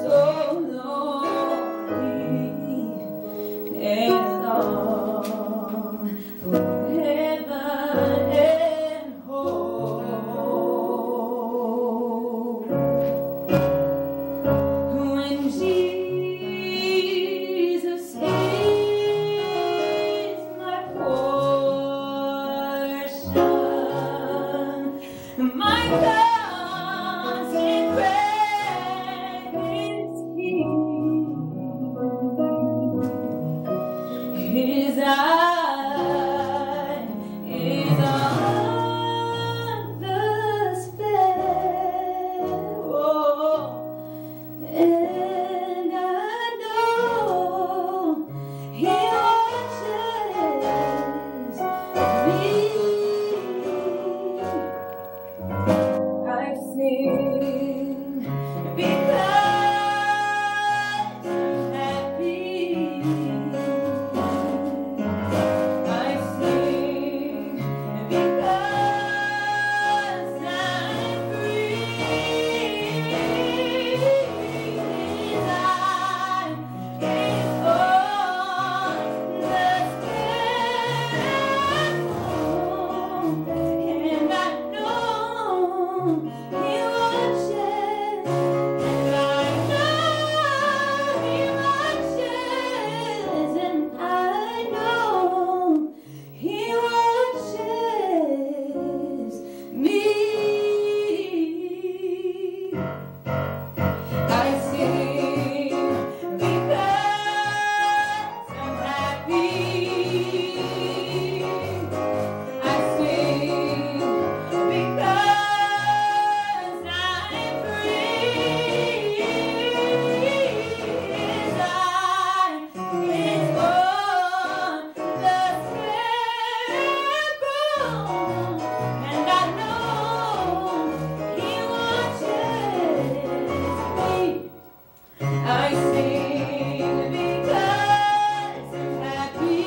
so lonely and long for heaven and home. When Jesus is my portion, my constant friend is He. His eye is on the sparrow, and I know He watches me. I sing because I'm happy. I sing because I'm free. His eye is on the sparrow, and I know He watches, and I know He watches, and I know He watches me. I sing because I'm happy. I sing because I'm free. His eye is on the sparrow, and I know He watches me. I sing because I'm happy.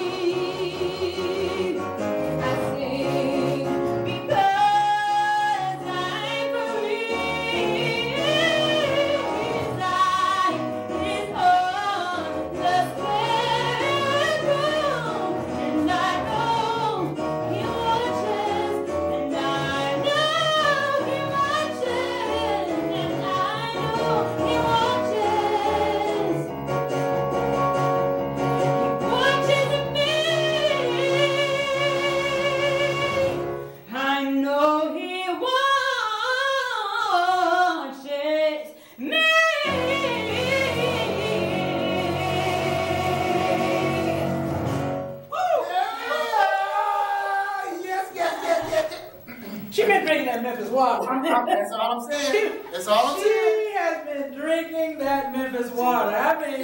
I sing because I'm free. His eye is on the sparrow, and I know He watches, and I know He watches, and I know He watches. He watches me. I know He watches me. She been drinking that Memphis water. That's all I'm saying. That's all I'm saying. She has been drinking that Memphis water. I mean.